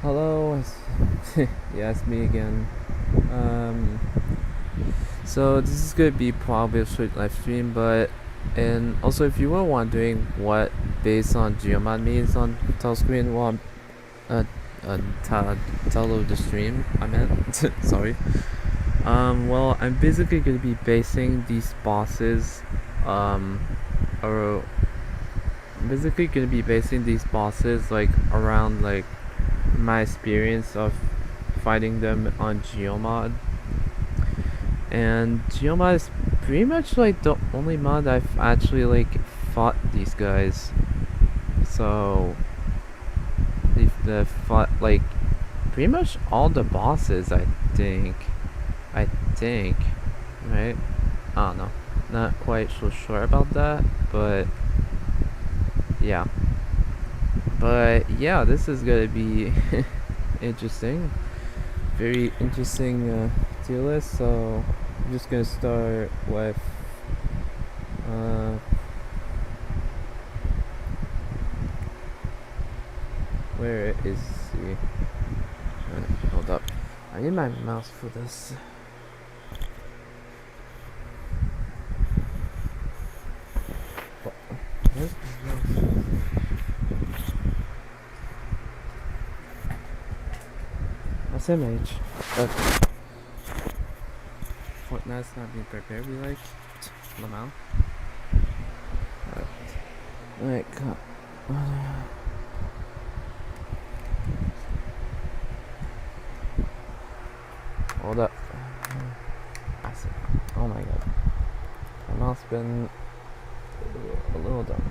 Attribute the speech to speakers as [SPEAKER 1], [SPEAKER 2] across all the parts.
[SPEAKER 1] Hello, yeah, it's me again. Um, so this is gonna be probably a short live stream, but and also if you were wondering what based on Geomod means on Telescreen, well, uh, uh, tell of the stream. I meant, sorry. Well, I'm basically gonna be basing these bosses, or basically gonna be basing these bosses like around like my experience of fighting them on Geomod. And Geomod is pretty much like the only mod I've actually like fought these guys. So they've fought like pretty much all the bosses, I think. I think, right? I don't know. Not quite so sure about that, but yeah. But yeah, this is gonna be interesting. Very interesting tier list. So I'm just gonna start with where is the hold up. I need my mouse for this. Where's my mouse? That's MH. Fortnite's not being prepared, we like. Lamau. Alright, come. Hold up. Oh my god. My mouse been a little dumb.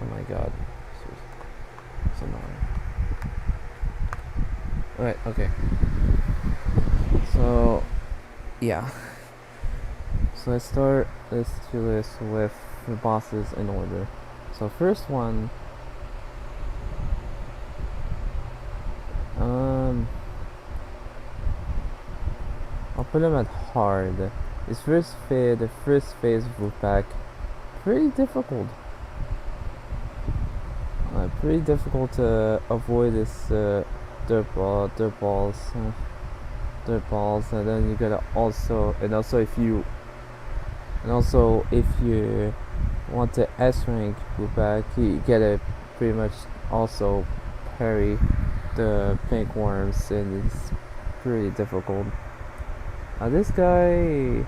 [SPEAKER 1] Oh my god. It's annoying. Alright, okay. So, yeah. So let's start this tier list with the bosses in order. So first one, I'll put him at hard. His first phase, the first phase of Wolfpack, pretty difficult. Pretty difficult to avoid this dirt balls, and then you gotta also, and also if you want to S rank Wolfpack, you gotta pretty much also parry the pink worms, and it's pretty difficult. This guy,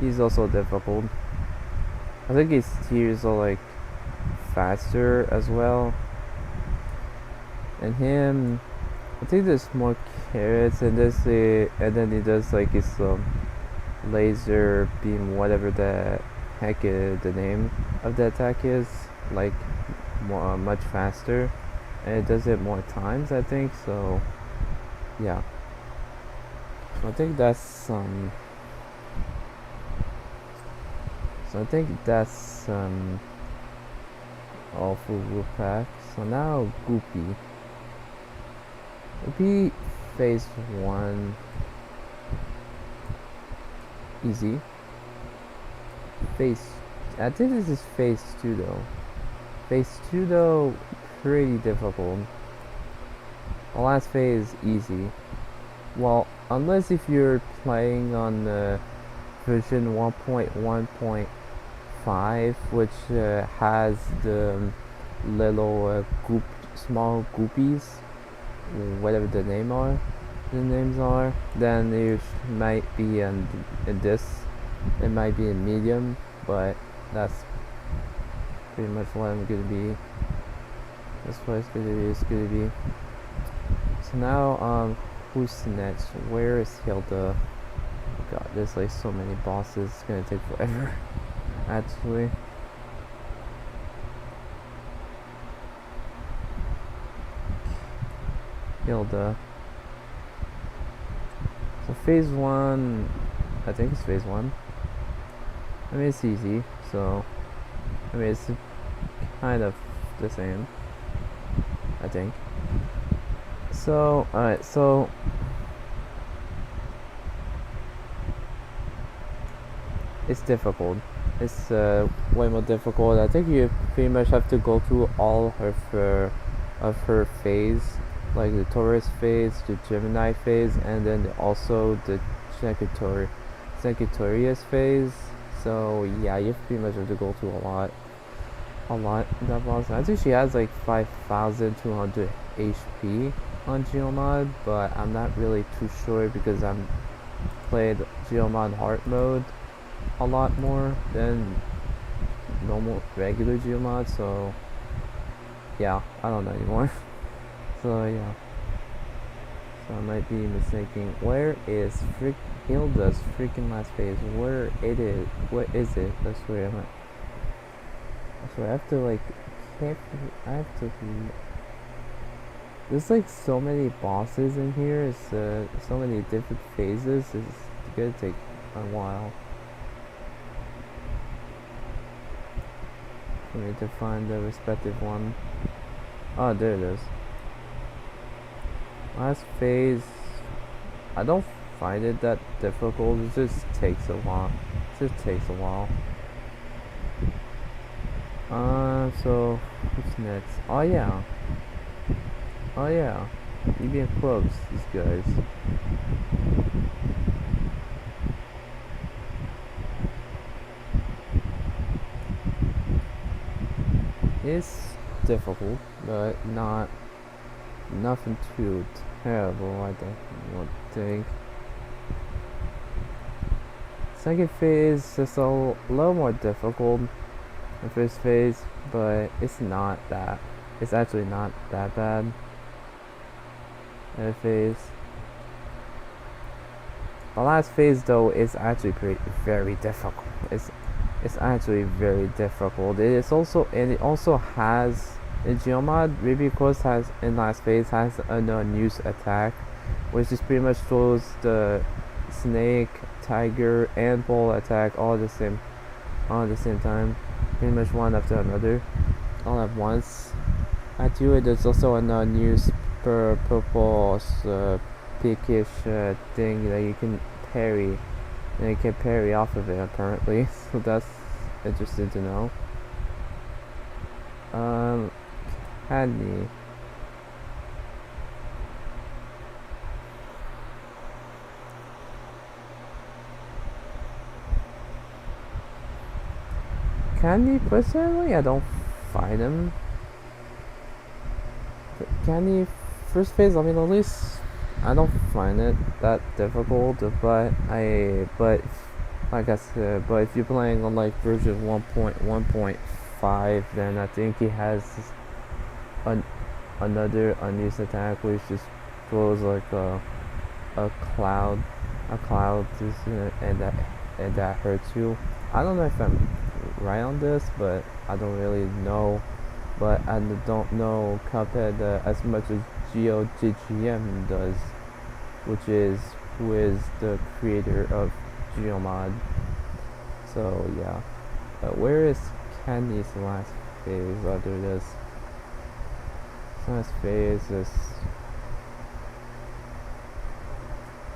[SPEAKER 1] he's also difficult. I think his tiers are like faster as well. And him, I think there's more carrots, and and then he does like his laser beam, whatever the heck is the name of the attack is, like more much faster, and it does it more times, I think. So yeah, so I think that's all for Wolfpack. So now Goopy. Goopy phase 1 easy. I think this is phase 2 though. Phase 2 though, pretty difficult. The last phase easy. Well, unless if you're playing on the version 1.1.5, which has the little small goopies, whatever the names are, then it might be in this. It might be in medium, but that's pretty much what I'm gonna be. That's what it's gonna be. So now, who's next? Where is Hilda? God, there's like so many bosses. It's gonna take forever. Actually. Hilda. So phase 1, I think it's phase 1. I mean, it's easy, so I mean, it's kind of the same, I think. So, alright, so it's difficult. It's way more difficult. I think you pretty much have to go through all of her phase, like the Taurus phase, the Gemini phase, and then also the Sagittarius phase. So yeah, you pretty much have to go through a lot in that boss. I think she has like 5,200 HP on Geomod, but I'm not really too sure because I'm played Geomod hard mode a lot more than normal regular Geomod, so yeah, I don't know anymore. So yeah, so I might be mistaking. Where is Hilda's freaking last phase? Where it is? What is it? That's where I'm at. So I have to like, I have to be. There's like so many bosses in here. It's so many different phases. It's gonna take a while for me to find the respective one. Oh, there it is. Last phase. I don't find it that difficult. It just takes a while. It just takes a while. So who's next? Oh yeah. Oh yeah. You being close, these guys. It's difficult, but not nothing too terrible, I don't think. Second phase is a little more difficult than first phase, but it's not that. It's actually not that bad. Third phase. The last phase though is actually very difficult. It's actually very difficult. It also has in Geomod, Ruby Course has in last phase has an unused attack, which is pretty much throws the snake, tiger, and bull attack all at the same time, pretty much one after another, all at once. At you, there's also an unused purple pinkish thing that you can parry, and you can parry off of it apparently. So that's interesting to know. Candy. Candy, personally, I don't find him. Candy, first phase, I mean, at least I don't find it that difficult, but like I said, but if you're playing on like version 1.1.5, then I think he has another unused attack which just throws like a cloud, just, and that hurts you. I don't know if I'm right on this, but I don't really know. But I don't know Cuphead as much as GeoGGM does, who is the creator of Geomod. So yeah, where is Candy's last phase? Other this last phase is,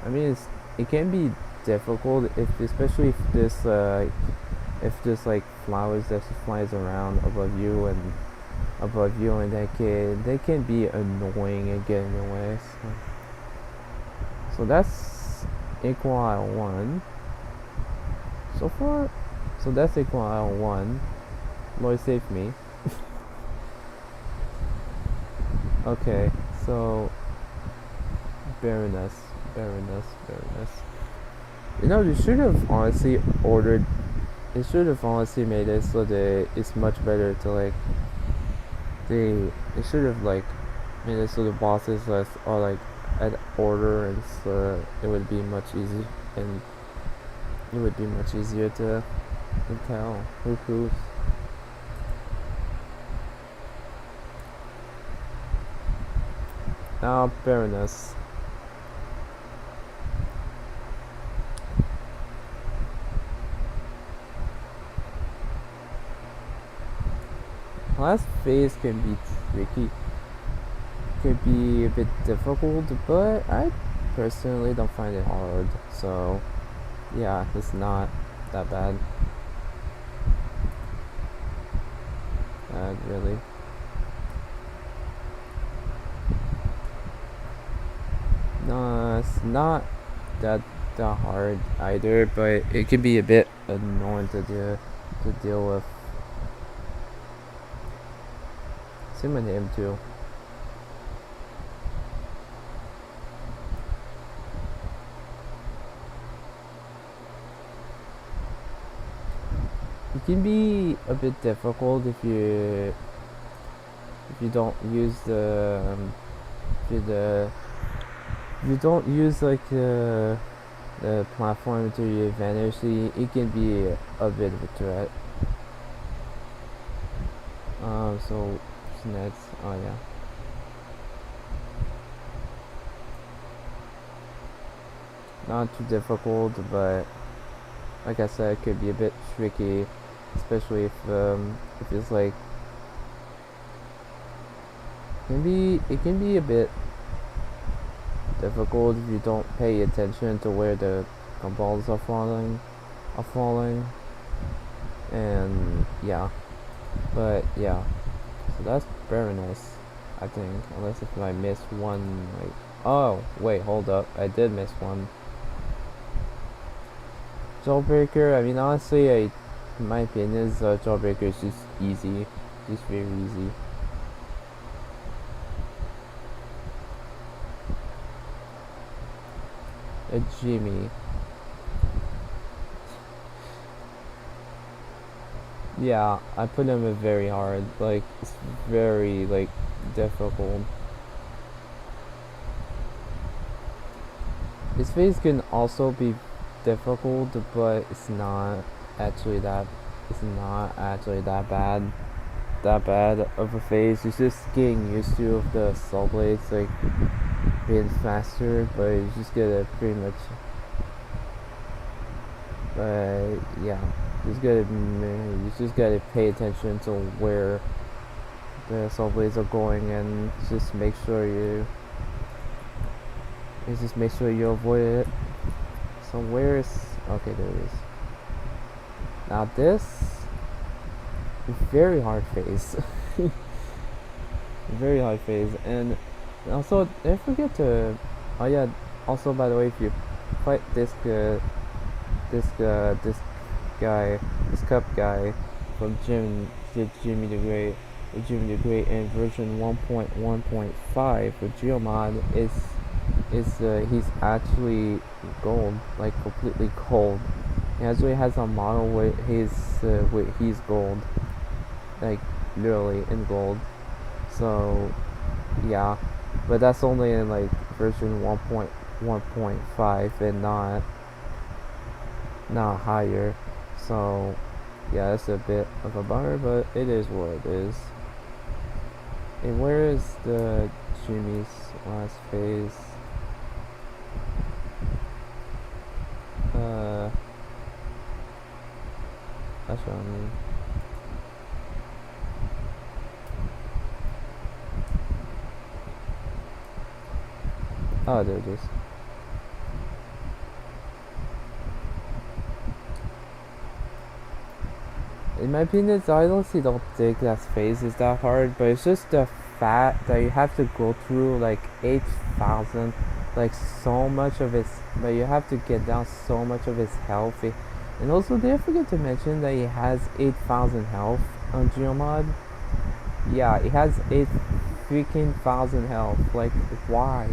[SPEAKER 1] I mean, it can be difficult especially if there's like flowers that flies around above you, and they can be annoying and get in your way. So that's equal Isle 1 so far. So that's equal Isle 1. Lord save me. Okay, so Baroness. You know, they should have honestly ordered. They should have honestly made it so that it's much better to like. They should have like made it so the bosses are like at order, and so it would be much easier, and it would be much easier to tell who's. Now Baroness. Last phase can be tricky, could be a bit difficult, but I personally don't find it hard. So yeah, it's not that bad. Really. No, it's not that hard either, but it can be a bit annoying to deal with. Same with him too. It can be a bit difficult if you don't use if you the if you don't use like the platform to your advantage. It can be a bit of a threat. So what's next? Oh yeah. Not too difficult, but like I said, it could be a bit tricky, especially if it's like it can be a bit difficult if you don't pay attention to where the balls are falling, and yeah, but yeah, so that's very nice, I think, unless if I miss one, like, oh wait, hold up, I did miss one. Jawbreaker, I mean, honestly, in my opinion, Jawbreaker is just easy, just very easy. A Jimmy. Yeah, I put him in very hard. Like, it's very, like, difficult. His face can also be difficult, but actually that, it's not actually that bad of a phase. It's just getting used to of the Soul Blades, like, being faster, but you just gotta pretty much, but yeah, you just gotta pay attention to where the Soul Blades are going, and just make sure you avoid it. So where is, okay, there it is. Now this, very hard phase. Very hard phase. And also, I forget to, oh yeah, also by the way, if you fight this guy, this cup guy from Jimmy the Great in version 1.1.5 with Geomod, he's actually gold, like completely gold. He actually has a model with he's gold, like literally in gold. So yeah, but that's only in like version 1.1.5 and not higher. So yeah, that's a bit of a bummer, but it is what it is. And where is the Jimmy's last phase? That's what I mean. Oh, there it is. In my opinion, I honestly don't think that phase is that hard, but it's just the fact that you have to go through like 8,000, like so much of his, but you have to get down so much of his health. And also, did I forget to mention that he has 8,000 health on Geomod? Yeah, he has 8 freaking thousand health. Like, why?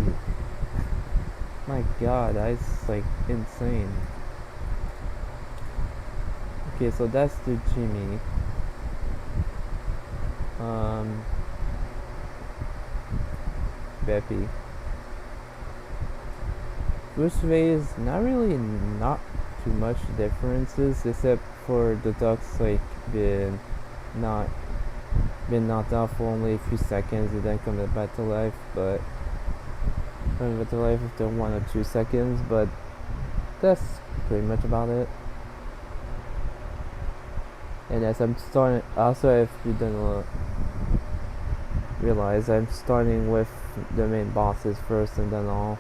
[SPEAKER 1] My god, that's like insane. Okay, so that's the Jimmy. Beppy. First phase, not too much differences, except for the ducks like not been knocked out for only a few seconds and then coming back to life, but coming back to life after 1 or 2 seconds, but that's pretty much about it. And as I'm starting, also if you didn't realize, I'm starting with the main bosses first, and then I'll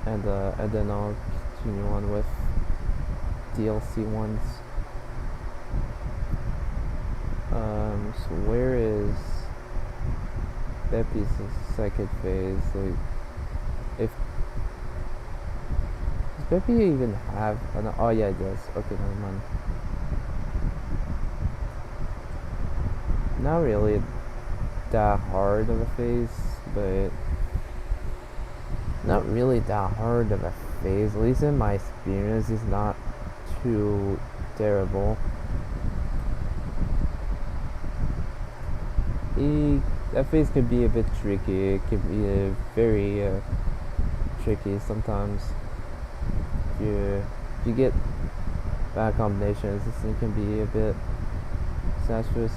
[SPEAKER 1] continue on with DLC ones. So where is Beppy's second phase? Like, if does Beppy even have? Oh yeah, it does. Okay, never mind. Not really that hard of a phase, but not really that hard of a phase. At least in my experience, it's not too terrible. That phase can be a bit tricky. It can be very tricky sometimes. If you get bad combinations, this thing can be a bit disastrous.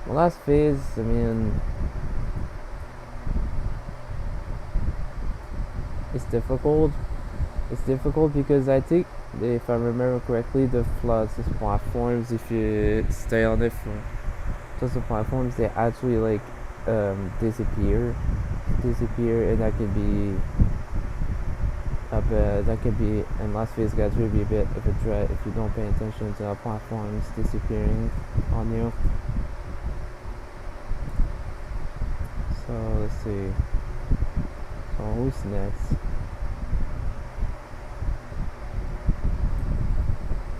[SPEAKER 1] The last phase, I mean, it's difficult. It's difficult because I think, if I remember correctly, the platforms, if you stay on it for just the platforms, they actually like disappear, and that can be and last phase can actually be a bit of a threat if you don't pay attention to platforms disappearing on you. So let's see. So who's next?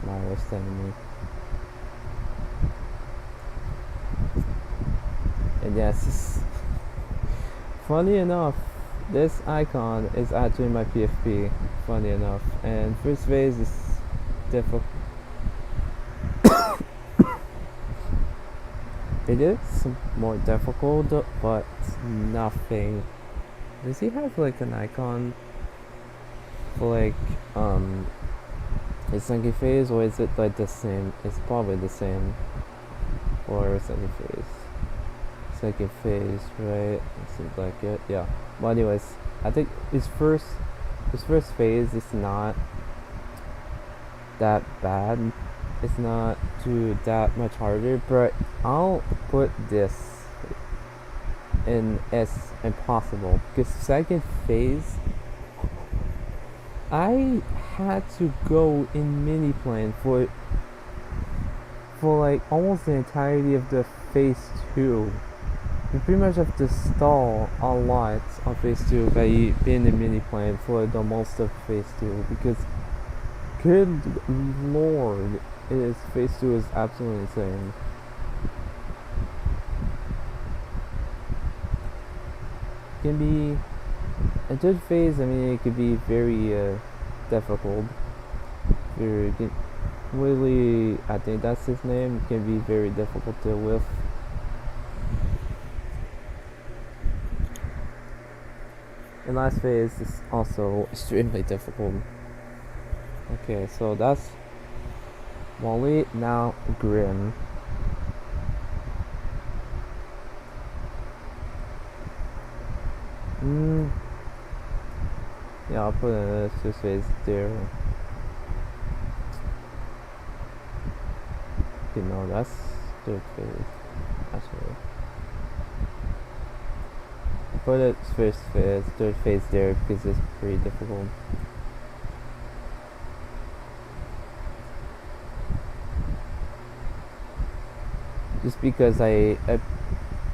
[SPEAKER 1] My worst enemy. And yes, funny enough, this icon is actually my PFP. Funny enough, and first phase is difficult. It is more difficult, but nothing. Does he have like an icon for like his second phase, or is it like the same? It's probably the same for second phase. Second phase, right? It seems like it. Yeah. But anyways, I think his first phase is not that bad. It's not too that much harder, but I'll put this in as impossible because second phase I had to go in mini plane for like almost the entirety of the phase 2. You pretty much have to stall a lot on phase 2 by being in mini plane for the most of phase 2 because good lord, phase 2 is absolutely insane. It can be a third phase. I mean, it could be very difficult. Really, I think that's his name. It can be very difficult to deal with. And last phase is also extremely difficult. Okay, so that's Wally. Now Grim. Yeah, I'll put in this phase there. Okay, no, that's third phase. Actually, I'll put it first phase, third phase there because it's pretty difficult. Just because I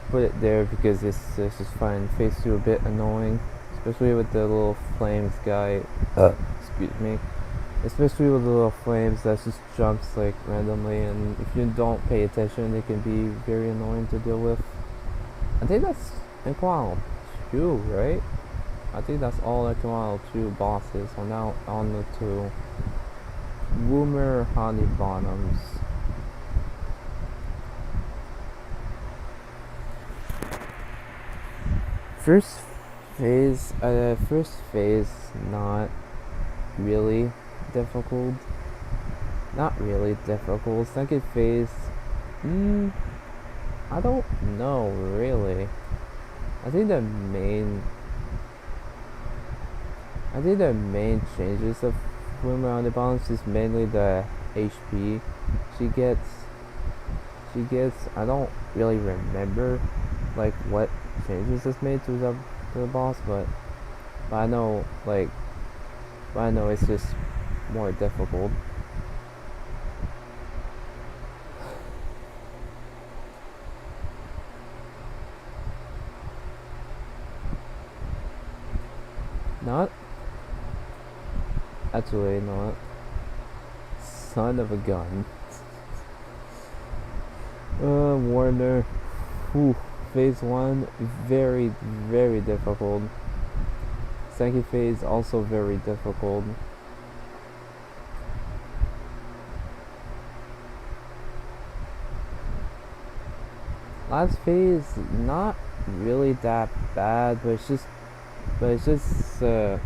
[SPEAKER 1] put it there because it's just find phase 2 a bit annoying, especially with the little flames guy. Excuse me. Especially with the little flames that just jumps like randomly, and if you don't pay attention, it can be very annoying to deal with. I think that's in Qual 2, right? I think that's all the Qual 2 bosses. So now on to Woomer Honey Bottoms. First phase, not really difficult. Not really difficult. Second phase, I don't know really. I think the main changes of Woomer on the balance is mainly the HP she gets. I don't really remember like what changes is made to the boss, but I know like but I know it's just more difficult. Not actually not. Son of a gun. Warner. Whew. Phase 1, very difficult. Second phase, also very difficult. Last phase, not really that bad, but it's just but it's just the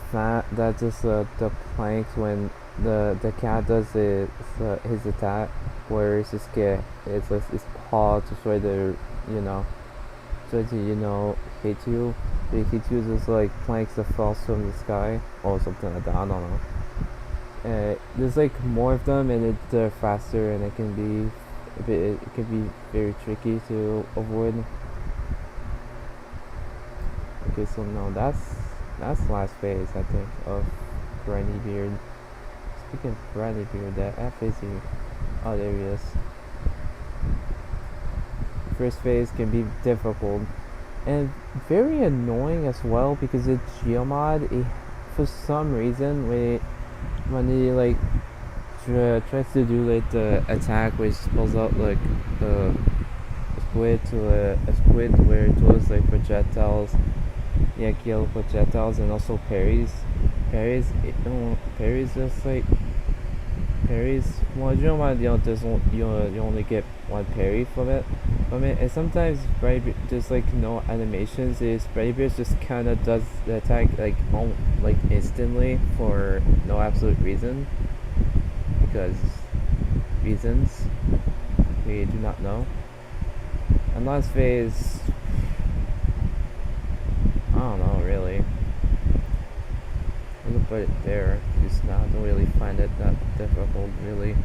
[SPEAKER 1] fact that just the planks when the cat does his attack, where it's just get his paw to try to hit you. But he chooses like planks that falls from the sky or something like that. I don't know. There's like more of them, and they're faster, and it can be very tricky to avoid. Okay, so no, that's last phase I think of Briny Beard. Speaking of Briny Beard, that F is he? Oh, there he is. First phase can be difficult and very annoying as well because the Geomod, for some reason, when he like tries to do like the attack which pulls out like a squid where it throws like projectiles, yellow projectiles, and also parries just like parries. Well, Geomod, you only get one parry from it, and sometimes there's like no animations. Brightbeard just kind of does the attack like instantly for no absolute reason, because reasons we do not know. And last phase, I don't know really. I'm gonna put it there because I don't really find it that difficult really.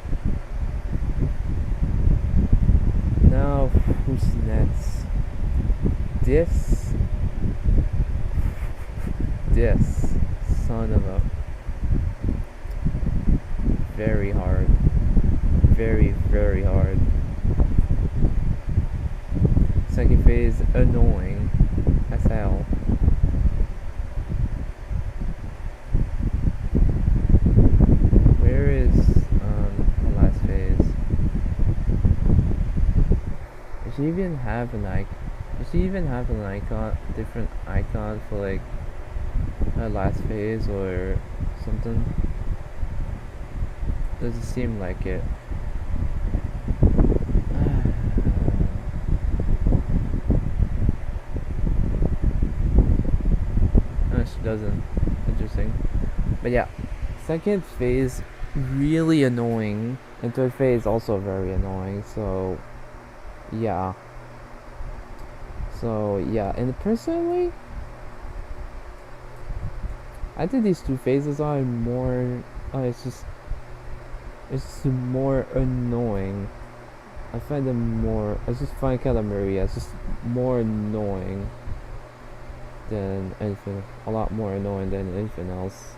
[SPEAKER 1] Now, who's next? This son of a very hard, very hard. Second phase, annoying as hell. Where is the last phase? Does she even have an icon? Different icon for like her last phase or something? Doesn't seem like it. No, she doesn't. Interesting. But yeah, second phase really annoying, and third phase also very annoying. So yeah. And personally, I think these two phases are more. It's more annoying. I find them more. I just find Calamaria it's just more annoying than anything. A lot more annoying than anything else.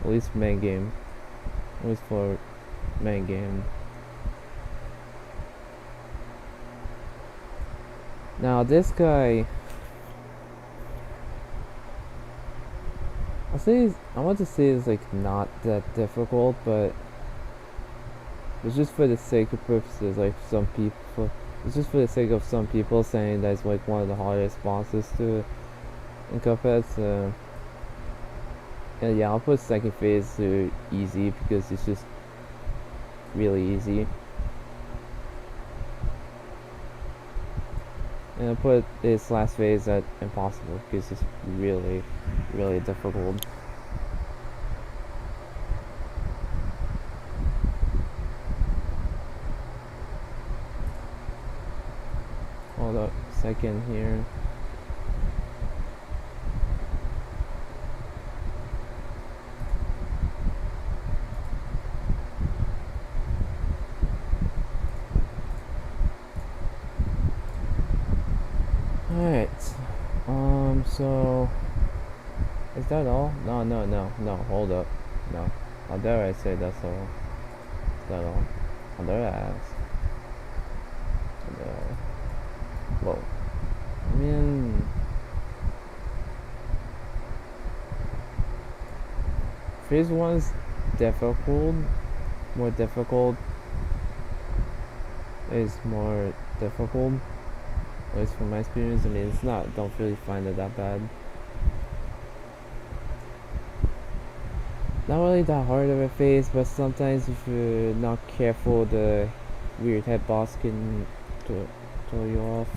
[SPEAKER 1] At least main game. At least for main game. Now this guy, I want to say it's like not that difficult, but it's just for the sake of purposes. Like it's just for the sake of some people saying that it's like one of the hardest bosses to in Cuphead. So yeah, I'll put second phase to easy because it's just really easy. And I put this last phase at impossible because it's really difficult. Hold up a second here. Alright. So is that all? No, no, no, no. Hold up. No. How dare I say that's all? Is that all? How dare I ask? How dare I? Whoa. I mean, phase one's difficult. More difficult is more difficult. At least from my experience. I mean, it's not. Don't really find it that bad. Not really that hard of a phase, but sometimes if you're not careful, the weird head boss can throw you off.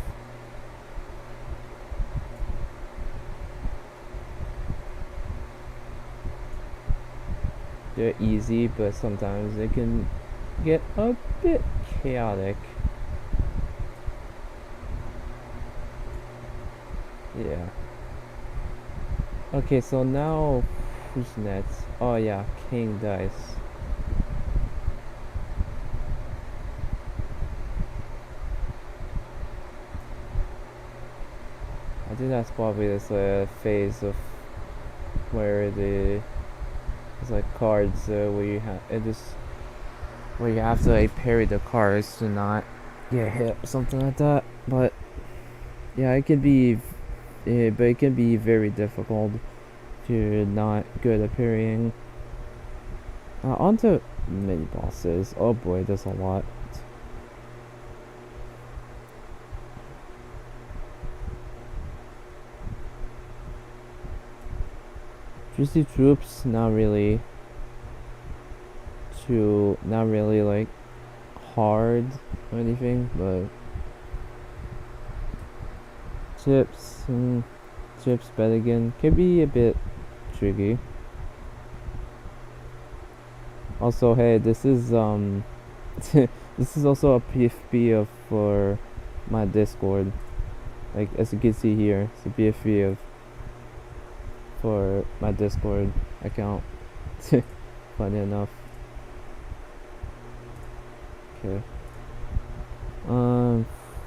[SPEAKER 1] They're easy, but sometimes they can get a bit chaotic. Yeah. Okay, so now who's next? Oh yeah, King Dice. I think that's probably this phase of where it's like cards where you have it just where you have to like parry the cards to not get hit, something like that. But yeah, but it can be very difficult if you're not good at parrying. On to mini bosses. Oh boy, there's a lot. Juicy troops, not really like hard or anything, but chips, bet again can be a bit tricky. Also, hey, this is this is also a PFP of for my Discord. Like as you can see here, it's a PFP of for my Discord account. Funny enough. Okay.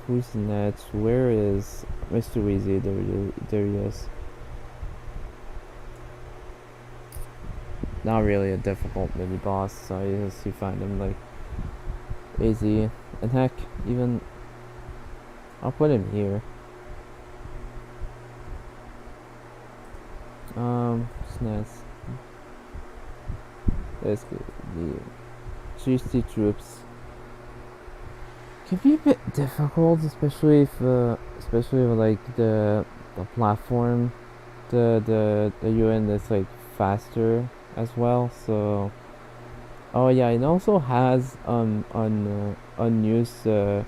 [SPEAKER 1] Who's next? Where is Mr. Weezy? There he is. Not really a difficult mini boss, so you find him like easy. And heck, even I'll put him here. What's next? Let's get the Juicy Troops. Can be a bit difficult, especially if like the platform, the UN is like faster as well. So, oh yeah, it also has unused the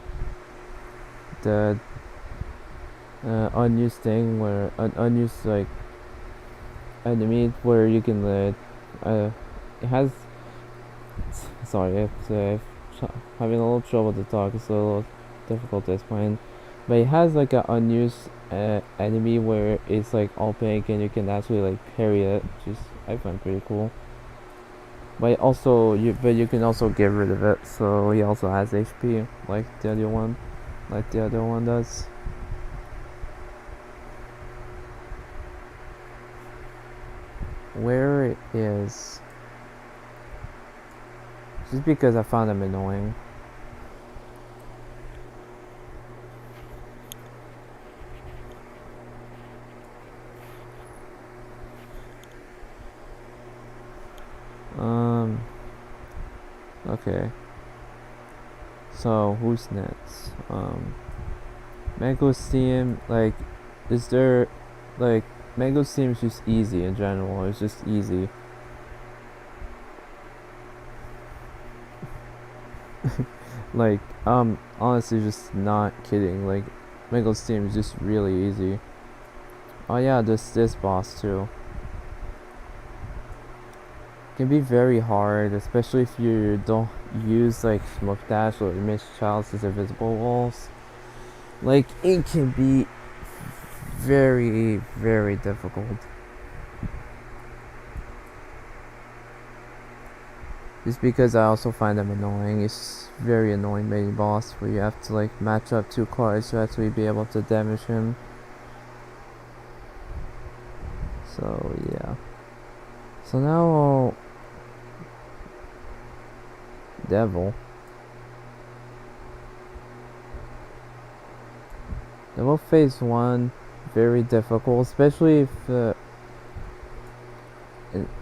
[SPEAKER 1] unused thing where unused like enemy where you can it has. Sorry, it's having a little trouble to talk. It's a little difficult to explain, but it has like an unused enemy where it's like all pink and you can actually like parry it, which is I find pretty cool. But you can also get rid of it, so he also has HP like the other one does. Where it is, just because I found him annoying. Okay. So who's next? Mango Steam, like, is there, like, Mango Steam is just easy in general. It's just easy. Like, honestly, just not kidding. Like, Mango Steam is just really easy. Oh yeah, this boss too. Can be very hard, especially if you don't use like smoke dash or Miss Child's invisible walls. Like it can be very, very difficult. Just because I also find them annoying. It's very annoying mini boss where you have to like match up two cards to actually be able to damage him. So yeah. So now Devil. Devil phase 1, very difficult, especially if you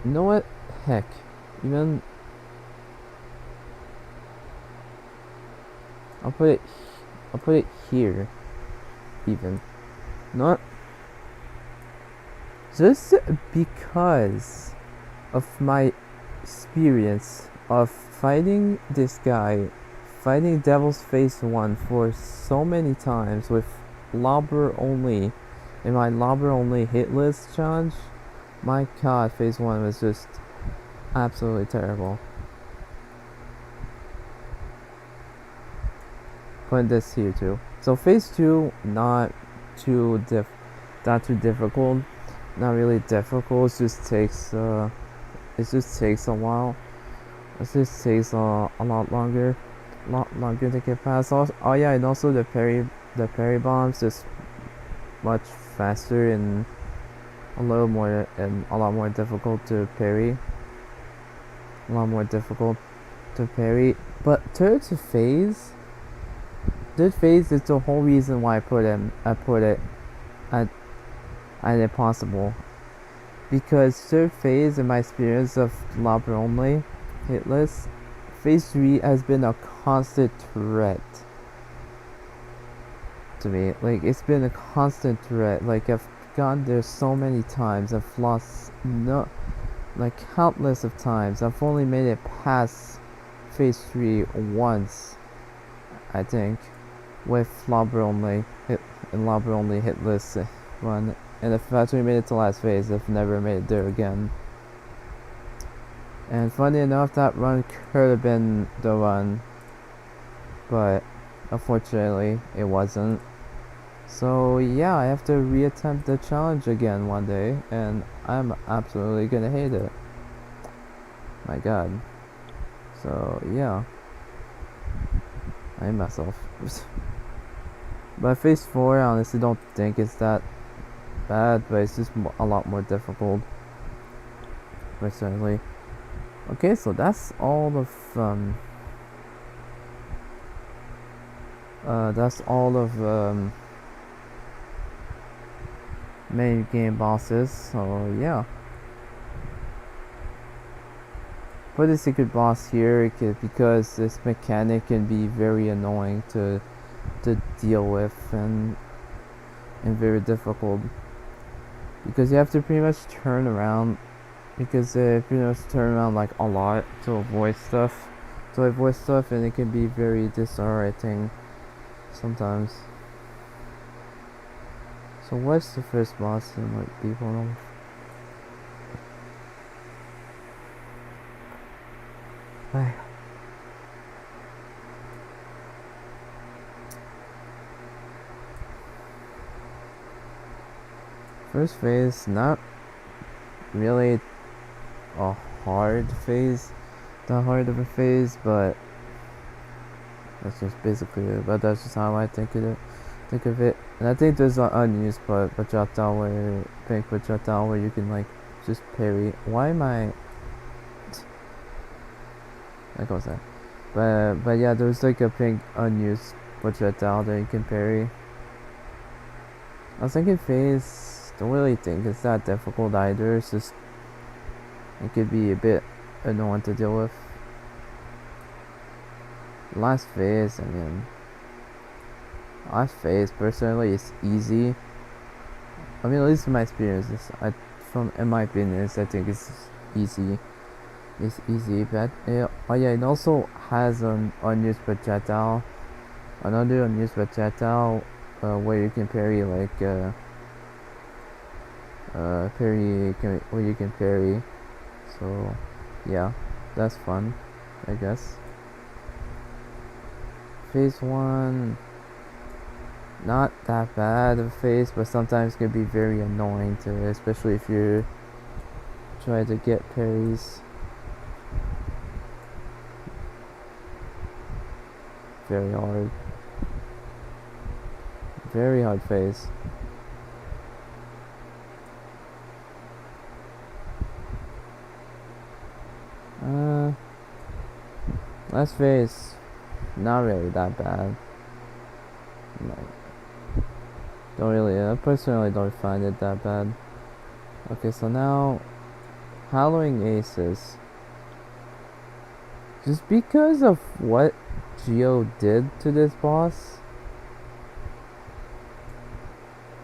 [SPEAKER 1] know what? Heck, even I'll put it I'll put it here even. Not just because of my experience of fighting this guy, fighting Devil's Phase 1 for so many times with lobber only in my lobber only hit list challenge. My god, Phase 1 was just absolutely terrible. Put this here too. So Phase 2, not too difficult. Not really difficult. It just takes a while. It just takes a lot longer to get past. Also, oh yeah, and also the parry bombs just much faster and a lot more difficult to parry. A lot more difficult to parry. But third phase is the whole reason why I put it at impossible. Because third phase, in my experience of lobber only hit list, phase 3 has been a constant threat to me. Like, it's been a constant threat. Like, I've gone there so many times. I've lost countless of times. I've only made it past phase 3 once, I think, with lobber only hit list run. And if I've actually made it to last phase, I've never made it there again. And funny enough, that run could have been the run, but unfortunately, it wasn't. So yeah, I have to reattempt the challenge again one day, and I'm absolutely gonna hate it. My god. So yeah, I hate myself. But phase 4, I honestly don't think it's that bad, but it's just a lot more difficult, personally. Okay, so that's all of main game bosses. So yeah, put the secret boss here because this mechanic can be very annoying to deal with and very difficult, because you have to pretty much turn around, because pretty much turn around like a lot to avoid stuff, and it can be very disorienting sometimes. So what's the first boss that might be one of? First phase, not really a hard phase, not hard of a phase, but that's just basically it. But that's just how I think of it. And I think there's an unused projectile where you can like just parry. Why am I? Like I was that. But yeah, there's like a pink unused projectile that you can parry. I was thinking phase. Don't really think it's that difficult either. It's just it could be a bit annoying to deal with. Last phase, personally is easy. I mean, at least in my experience, in my opinion, I think it's easy. It's easy, but oh yeah, it also has an unused projectile, another unused projectile, where you can parry where you can parry. So yeah, that's fun, I guess. Phase 1, not that bad of a phase, but sometimes can be very annoying to, especially if you try to get parries. Very hard phase. Last phase, not really that bad. Like, don't really, I personally don't find it that bad. Okay, so now, Hallowing Aces. Just because of what Geo did to this boss,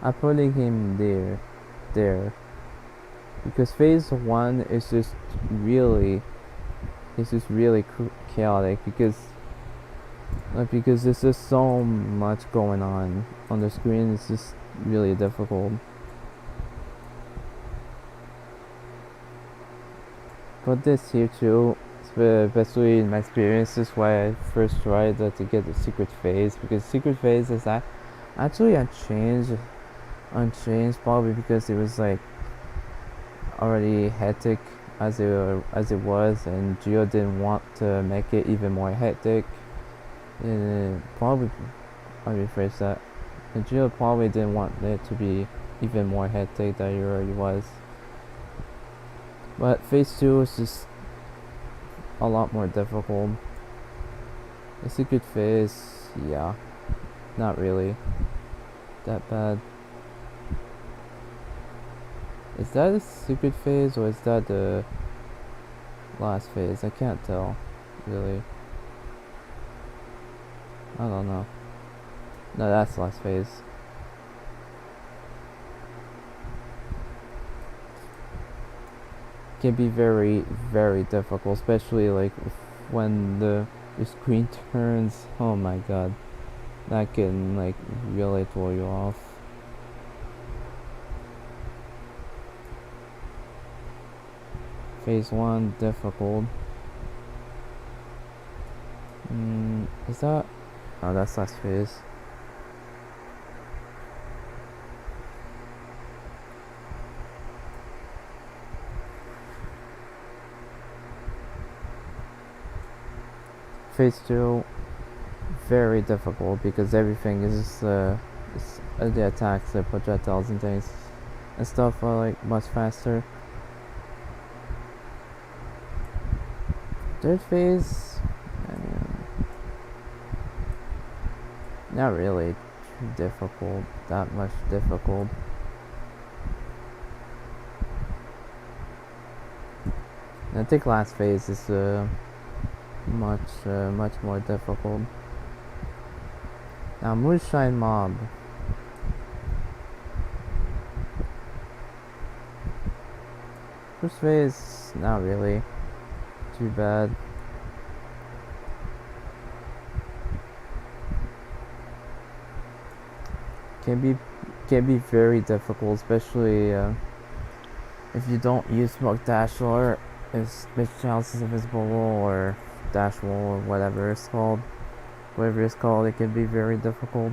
[SPEAKER 1] I'm putting him there. Because phase 1 is just really, chaotic because there's just so much going on the screen. It's just really difficult. But this here too, especially in my experience, is why I first tried to get the secret phase, because secret phase is actually unchanged probably because it was like already hectic as it was, and Geo didn't want to make it even more hectic. Probably, I'll rephrase that. And Geo probably didn't want it to be even more hectic than it already was. But phase 2 is just a lot more difficult. The secret phase, yeah, not really that bad. Is that the secret phase or is that the last phase? I can't tell, really. I don't know. No, that's the last phase. Can be very, very difficult, especially like when the screen turns. Oh my god, that can like really throw you off. Phase 1 difficult. Is that? Oh, that's last phase. Phase 2, very difficult because everything is just, the attacks, the projectiles and things and stuff are like much faster. Third phase, I mean, not really difficult, that much difficult. I think last phase is much more difficult. Now Moonshine Mob. First phase, not really too bad. Can be very difficult, especially if you don't use Smoke Dash or if Chalice is invisible or Dash Wall or whatever it's called. Whatever it's called, it can be very difficult.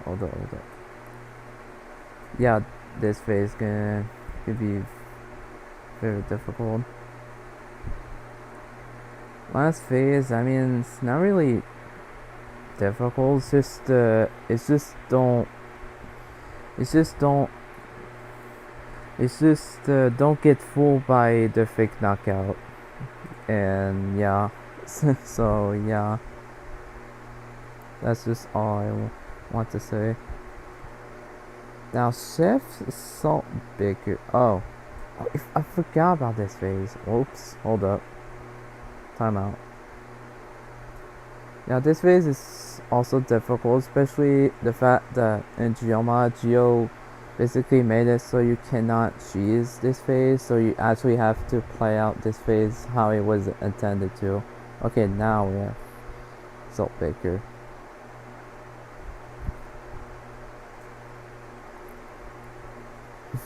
[SPEAKER 1] Hold up. Yeah, this phase could be very difficult. Last phase, I mean, it's not really difficult. It's just don't get fooled by the fake knockout. And yeah, so yeah, that's just all I want to say. Now, Chef Salt Baker. Oh, I forgot about this phase. Oops, hold up. Time out. Yeah, this phase is also difficult, especially the fact that in Geo basically made it so you cannot cheese this phase, so you actually have to play out this phase how it was intended to. Okay, now we have Salt Baker.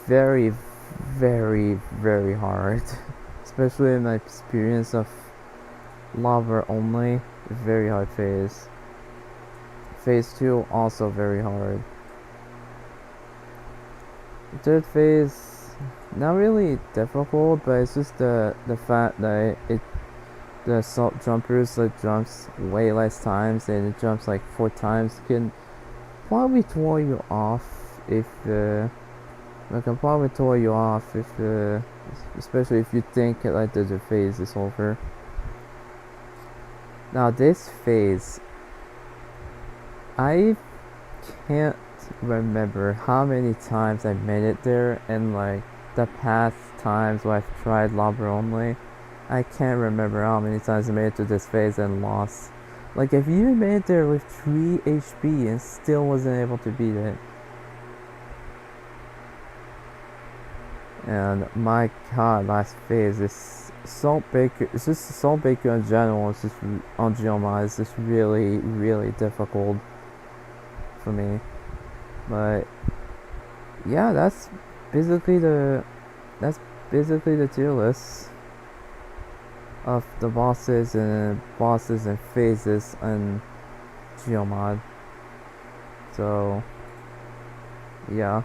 [SPEAKER 1] Very, very, very hard, especially in my experience of lava only. Very hard phase. Phase 2 also very hard. Third phase, not really difficult, but it's just the fact that the salt jumpers like jumps way less times, and it jumps like 4 times can probably throw you off if I can probably throw you off if especially if you think like the phase is over. Now this phase, I can't remember how many times I made it there, and like the past times where I've tried lava only, I can't remember how many times I made it to this phase and lost. Like if you made it there with 3 HP and still wasn't able to beat it. And my god, last phase is Salt Baker. It's just Salt Baker in general. It's just on Geomod. It's just really, really difficult for me. But yeah, basically the that's basically the tier list of the bosses and phases and Geomod. So yeah.